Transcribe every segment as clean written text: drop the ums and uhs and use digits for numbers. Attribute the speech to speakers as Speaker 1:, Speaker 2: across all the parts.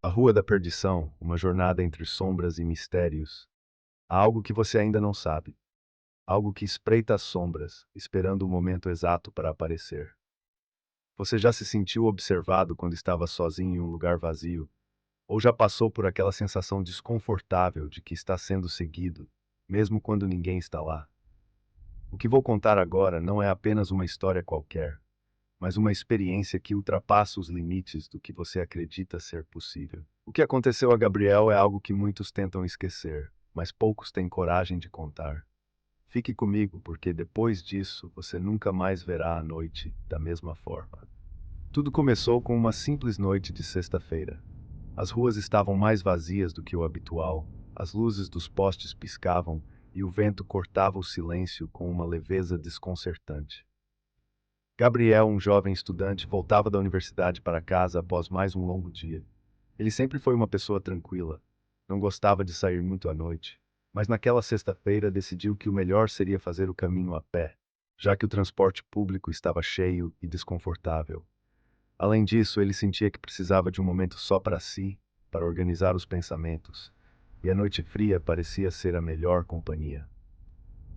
Speaker 1: A Rua da Perdição, uma jornada entre sombras e mistérios. Há algo que você ainda não sabe. Algo que espreita as sombras, esperando o momento exato para aparecer. Você já se sentiu observado quando estava sozinho em um lugar vazio? Ou já passou por aquela sensação desconfortável de que está sendo seguido, mesmo quando ninguém está lá? O que vou contar agora não é apenas uma história qualquer, mas uma experiência que ultrapassa os limites do que você acredita ser possível. O que aconteceu a Gabriel é algo que muitos tentam esquecer, mas poucos têm coragem de contar. Fique comigo, porque depois disso você nunca mais verá a noite da mesma forma. Tudo começou com uma simples noite de sexta-feira. As ruas estavam mais vazias do que o habitual, as luzes dos postes piscavam e o vento cortava o silêncio com uma leveza desconcertante. Gabriel, um jovem estudante, voltava da universidade para casa após mais um longo dia. Ele sempre foi uma pessoa tranquila, não gostava de sair muito à noite, mas naquela sexta-feira decidiu que o melhor seria fazer o caminho a pé, já que o transporte público estava cheio e desconfortável. Além disso, ele sentia que precisava de um momento só para si, para organizar os pensamentos, e a noite fria parecia ser a melhor companhia.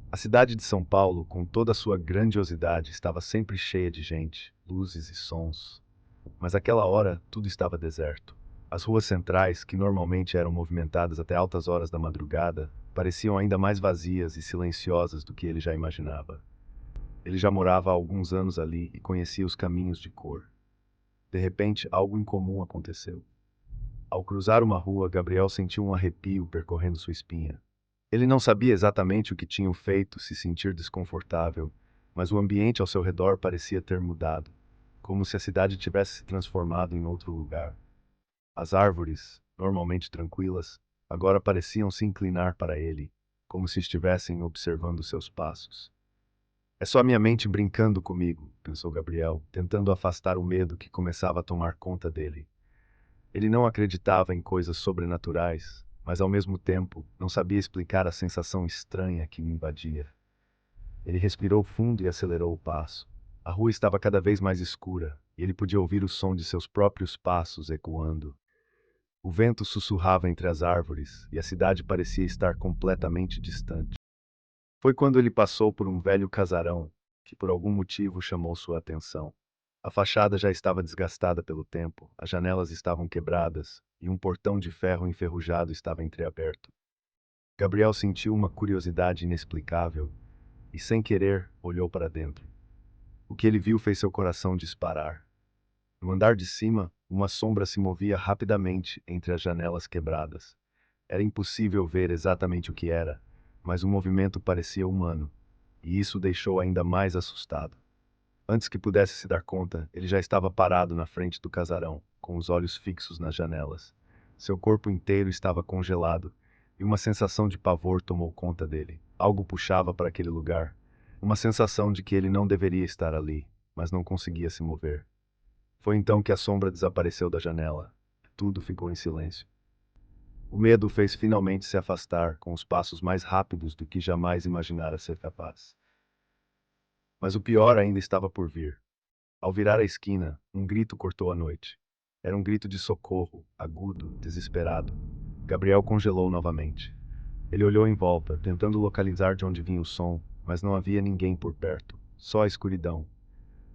Speaker 1: A cidade de São Paulo, com toda a sua grandiosidade, estava sempre cheia de gente, luzes e sons. Mas àquela hora, tudo estava deserto. As ruas centrais, que normalmente eram movimentadas até altas horas da madrugada, pareciam ainda mais vazias e silenciosas do que ele já imaginava. Ele já morava há alguns anos ali e conhecia os caminhos de cor. De repente, algo incomum aconteceu. Ao cruzar uma rua, Gabriel sentiu um arrepio percorrendo sua espinha. Ele não sabia exatamente o que tinha o feito se sentir desconfortável, mas o ambiente ao seu redor parecia ter mudado, como se a cidade tivesse se transformado em outro lugar. As árvores, normalmente tranquilas, agora pareciam se inclinar para ele, como se estivessem observando seus passos. É só minha mente brincando comigo, pensou Gabriel, tentando afastar o medo que começava a tomar conta dele. Ele não acreditava em coisas sobrenaturais, mas ao mesmo tempo não sabia explicar a sensação estranha que o invadia. Ele respirou fundo e acelerou o passo. A rua estava cada vez mais escura, e ele podia ouvir o som de seus próprios passos ecoando. O vento sussurrava entre as árvores, e a cidade parecia estar completamente distante. Foi quando ele passou por um velho casarão, que por algum motivo chamou sua atenção. A fachada já estava desgastada pelo tempo, as janelas estavam quebradas, e um portão de ferro enferrujado estava entreaberto. Gabriel sentiu uma curiosidade inexplicável e, sem querer, olhou para dentro. O que ele viu fez seu coração disparar. No andar de cima, uma sombra se movia rapidamente entre as janelas quebradas. Era impossível ver exatamente o que era, mas o movimento parecia humano, e isso o deixou ainda mais assustado. Antes que pudesse se dar conta, ele já estava parado na frente do casarão, com os olhos fixos nas janelas. Seu corpo inteiro estava congelado, e uma sensação de pavor tomou conta dele. Algo puxava para aquele lugar. Uma sensação de que ele não deveria estar ali, mas não conseguia se mover. Foi então que a sombra desapareceu da janela. Tudo ficou em silêncio. O medo o fez finalmente se afastar, com os passos mais rápidos do que jamais imaginara ser capaz. Mas o pior ainda estava por vir. Ao virar a esquina, um grito cortou a noite. Era um grito de socorro, agudo, desesperado. Gabriel congelou novamente. Ele olhou em volta, tentando localizar de onde vinha o som, mas não havia ninguém por perto, só a escuridão.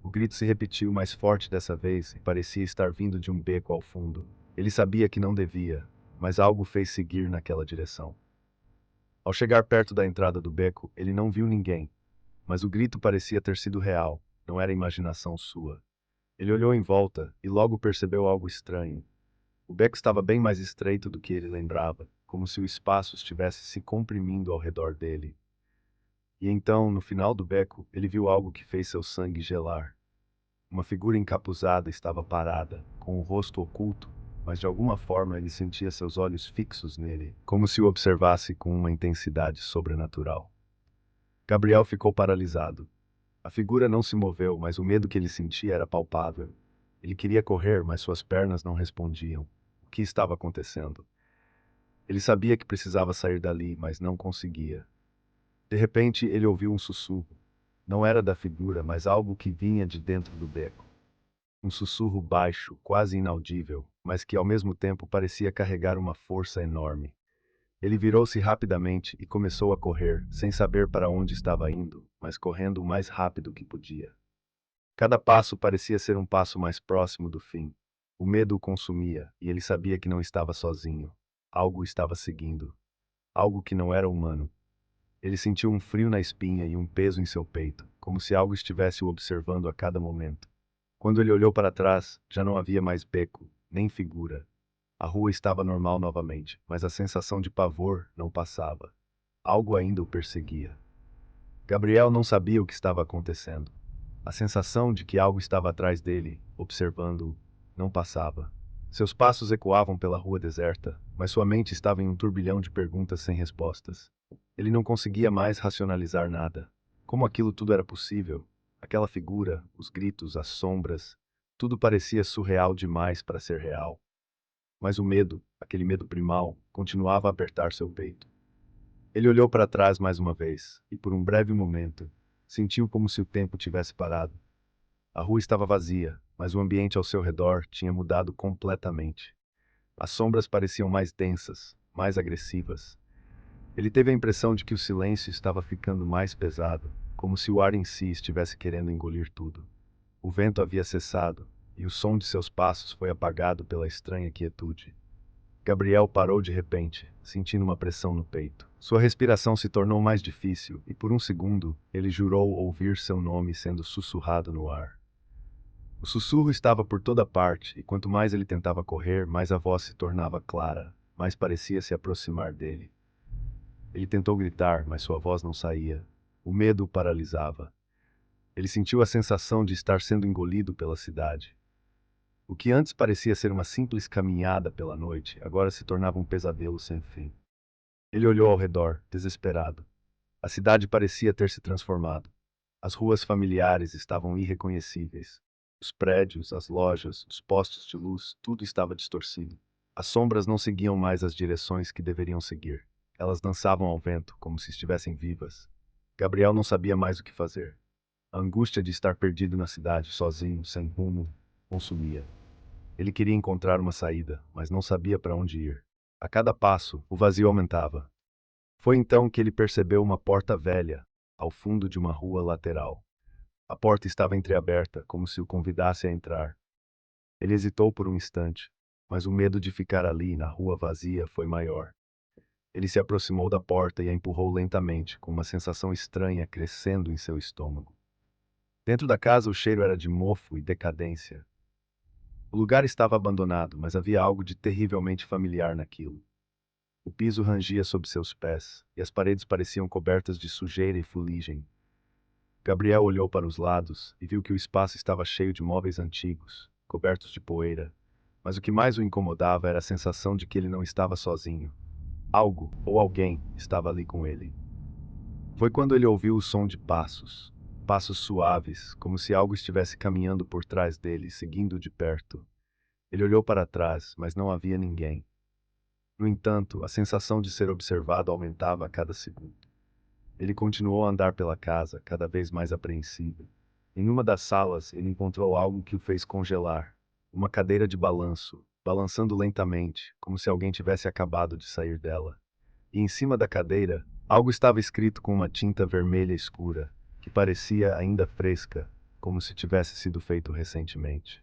Speaker 1: O grito se repetiu mais forte dessa vez e parecia estar vindo de um beco ao fundo. Ele sabia que não devia, mas algo fez seguir naquela direção. Ao chegar perto da entrada do beco, ele não viu ninguém, mas o grito parecia ter sido real, não era imaginação sua. Ele olhou em volta e logo percebeu algo estranho. O beco estava bem mais estreito do que ele lembrava, como se o espaço estivesse se comprimindo ao redor dele. E então, no final do beco, ele viu algo que fez seu sangue gelar. Uma figura encapuzada estava parada, com o rosto oculto, mas de alguma forma ele sentia seus olhos fixos nele, como se o observasse com uma intensidade sobrenatural. Gabriel ficou paralisado. A figura não se moveu, mas o medo que ele sentia era palpável. Ele queria correr, mas suas pernas não respondiam. O que estava acontecendo? Ele sabia que precisava sair dali, mas não conseguia. De repente, ele ouviu um sussurro. Não era da figura, mas algo que vinha de dentro do beco. Um sussurro baixo, quase inaudível, mas que ao mesmo tempo parecia carregar uma força enorme. Ele virou-se rapidamente e começou a correr, sem saber para onde estava indo, mas correndo o mais rápido que podia. Cada passo parecia ser um passo mais próximo do fim. O medo o consumia, e ele sabia que não estava sozinho. Algo o estava seguindo. Algo que não era humano. Ele sentiu um frio na espinha e um peso em seu peito, como se algo estivesse o observando a cada momento. Quando ele olhou para trás, já não havia mais beco, nem figura. A rua estava normal novamente, mas a sensação de pavor não passava. Algo ainda o perseguia. Gabriel não sabia o que estava acontecendo. A sensação de que algo estava atrás dele, observando-o, não passava. Seus passos ecoavam pela rua deserta, mas sua mente estava em um turbilhão de perguntas sem respostas. Ele não conseguia mais racionalizar nada. Como aquilo tudo era possível? Aquela figura, os gritos, as sombras, tudo parecia surreal demais para ser real. Mas o medo, aquele medo primal, continuava a apertar seu peito. Ele olhou para trás mais uma vez, e por um breve momento, sentiu como se o tempo tivesse parado. A rua estava vazia, mas o ambiente ao seu redor tinha mudado completamente. As sombras pareciam mais densas, mais agressivas. Ele teve a impressão de que o silêncio estava ficando mais pesado, como se o ar em si estivesse querendo engolir tudo. O vento havia cessado, e o som de seus passos foi apagado pela estranha quietude. Gabriel parou de repente, sentindo uma pressão no peito. Sua respiração se tornou mais difícil, e por um segundo, ele jurou ouvir seu nome sendo sussurrado no ar. O sussurro estava por toda parte, e quanto mais ele tentava correr, mais a voz se tornava clara, mais parecia se aproximar dele. Ele tentou gritar, mas sua voz não saía. O medo o paralisava. Ele sentiu a sensação de estar sendo engolido pela cidade. O que antes parecia ser uma simples caminhada pela noite, agora se tornava um pesadelo sem fim. Ele olhou ao redor, desesperado. A cidade parecia ter se transformado. As ruas familiares estavam irreconhecíveis. Os prédios, as lojas, os postos de luz, tudo estava distorcido. As sombras não seguiam mais as direções que deveriam seguir. Elas dançavam ao vento, como se estivessem vivas. Gabriel não sabia mais o que fazer. A angústia de estar perdido na cidade, sozinho, sem rumo, consumia. Ele queria encontrar uma saída, mas não sabia para onde ir. A cada passo, o vazio aumentava. Foi então que ele percebeu uma porta velha, ao fundo de uma rua lateral. A porta estava entreaberta, como se o convidasse a entrar. Ele hesitou por um instante, mas o medo de ficar ali, na rua vazia, foi maior. Ele se aproximou da porta e a empurrou lentamente, com uma sensação estranha crescendo em seu estômago. Dentro da casa, o cheiro era de mofo e decadência. O lugar estava abandonado, mas havia algo de terrivelmente familiar naquilo. O piso rangia sob seus pés, e as paredes pareciam cobertas de sujeira e fuligem. Gabriel olhou para os lados e viu que o espaço estava cheio de móveis antigos, cobertos de poeira. Mas o que mais o incomodava era a sensação de que ele não estava sozinho. Algo, ou alguém, estava ali com ele. Foi quando ele ouviu o som de passos. Passos suaves, como se algo estivesse caminhando por trás dele, seguindo-o de perto. Ele olhou para trás, mas não havia ninguém. No entanto, a sensação de ser observado aumentava a cada segundo. Ele continuou a andar pela casa, cada vez mais apreensivo. Em uma das salas, ele encontrou algo que o fez congelar. Uma cadeira de balanço, balançando lentamente, como se alguém tivesse acabado de sair dela. E em cima da cadeira, algo estava escrito com uma tinta vermelha escura, que parecia ainda fresca, como se tivesse sido feito recentemente.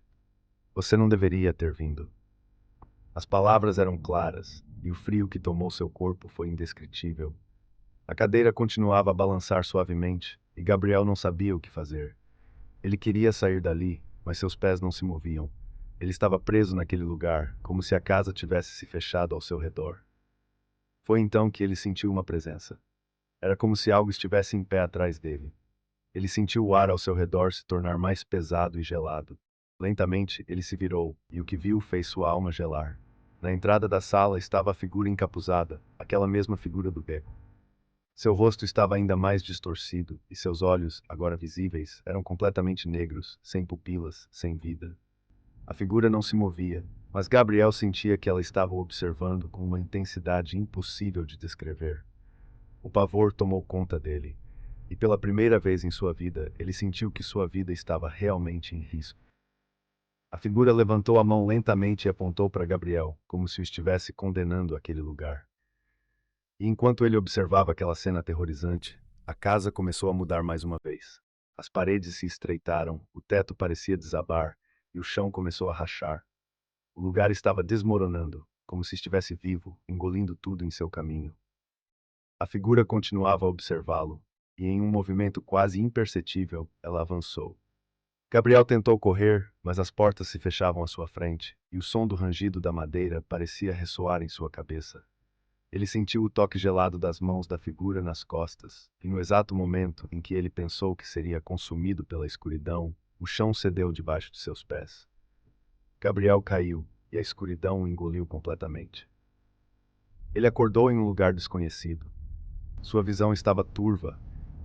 Speaker 1: Você não deveria ter vindo. As palavras eram claras, e o frio que tomou seu corpo foi indescritível. A cadeira continuava a balançar suavemente, e Gabriel não sabia o que fazer. Ele queria sair dali, mas seus pés não se moviam. Ele estava preso naquele lugar, como se a casa tivesse se fechado ao seu redor. Foi então que ele sentiu uma presença. Era como se algo estivesse em pé atrás dele. Ele sentiu o ar ao seu redor se tornar mais pesado e gelado. Lentamente, ele se virou, e o que viu fez sua alma gelar. Na entrada da sala estava a figura encapuzada, aquela mesma figura do beco. Seu rosto estava ainda mais distorcido, e seus olhos, agora visíveis, eram completamente negros, sem pupilas, sem vida. A figura não se movia, mas Gabriel sentia que ela estava o observando com uma intensidade impossível de descrever. O pavor tomou conta dele, e pela primeira vez em sua vida, ele sentiu que sua vida estava realmente em risco. A figura levantou a mão lentamente e apontou para Gabriel, como se o estivesse condenando aquele lugar. E enquanto ele observava aquela cena aterrorizante, a casa começou a mudar mais uma vez. As paredes se estreitaram, o teto parecia desabar e o chão começou a rachar. O lugar estava desmoronando, como se estivesse vivo, engolindo tudo em seu caminho. A figura continuava a observá-lo, e em um movimento quase imperceptível, ela avançou. Gabriel tentou correr, mas as portas se fechavam à sua frente, e o som do rangido da madeira parecia ressoar em sua cabeça. Ele sentiu o toque gelado das mãos da figura nas costas, e no exato momento em que ele pensou que seria consumido pela escuridão, o chão cedeu debaixo de seus pés. Gabriel caiu, e a escuridão o engoliu completamente. Ele acordou em um lugar desconhecido. Sua visão estava turva,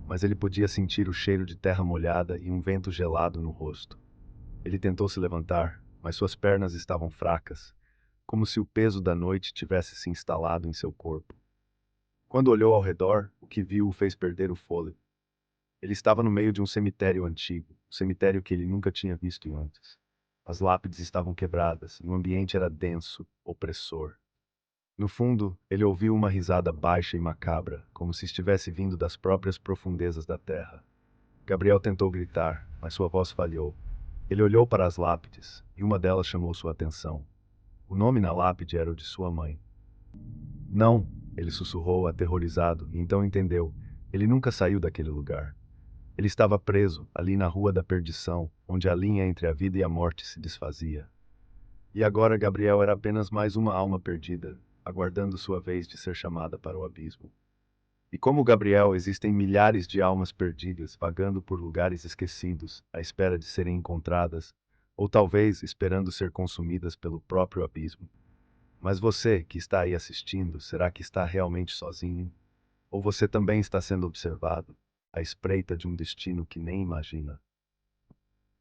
Speaker 1: mas ele podia sentir o cheiro de terra molhada e um vento gelado no rosto. Ele tentou se levantar, mas suas pernas estavam fracas, como se o peso da noite tivesse se instalado em seu corpo. Quando olhou ao redor, o que viu o fez perder o fôlego. Ele estava no meio de um cemitério antigo, um cemitério que ele nunca tinha visto antes. As lápides estavam quebradas e o ambiente era denso, opressor. No fundo, ele ouviu uma risada baixa e macabra, como se estivesse vindo das próprias profundezas da terra. Gabriel tentou gritar, mas sua voz falhou. Ele olhou para as lápides, e uma delas chamou sua atenção. O nome na lápide era o de sua mãe. Não, ele sussurrou, aterrorizado, e então entendeu. Ele nunca saiu daquele lugar. Ele estava preso, ali na Rua da Perdição, onde a linha entre a vida e a morte se desfazia. E agora Gabriel era apenas mais uma alma perdida, aguardando sua vez de ser chamada para o abismo. E como Gabriel, existem milhares de almas perdidas vagando por lugares esquecidos, à espera de serem encontradas, ou talvez esperando ser consumidas pelo próprio abismo. Mas você, que está aí assistindo, será que está realmente sozinho? Ou você também está sendo observado, à espreita de um destino que nem imagina?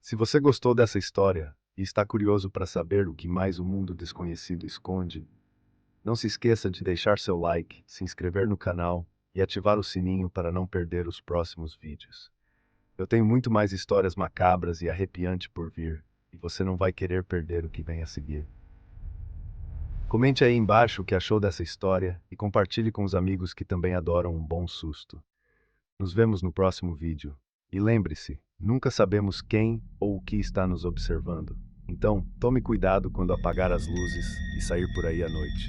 Speaker 1: Se você gostou dessa história e está curioso para saber o que mais o mundo desconhecido esconde, não se esqueça de deixar seu like, se inscrever no canal e ativar o sininho para não perder os próximos vídeos. Eu tenho muito mais histórias macabras e arrepiantes por vir, e você não vai querer perder o que vem a seguir. Comente aí embaixo o que achou dessa história e compartilhe com os amigos que também adoram um bom susto. Nos vemos no próximo vídeo. E lembre-se, nunca sabemos quem ou o que está nos observando. Então, tome cuidado quando apagar as luzes e sair por aí à noite.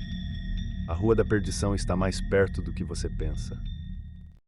Speaker 1: A Rua da Perdição está mais perto do que você pensa.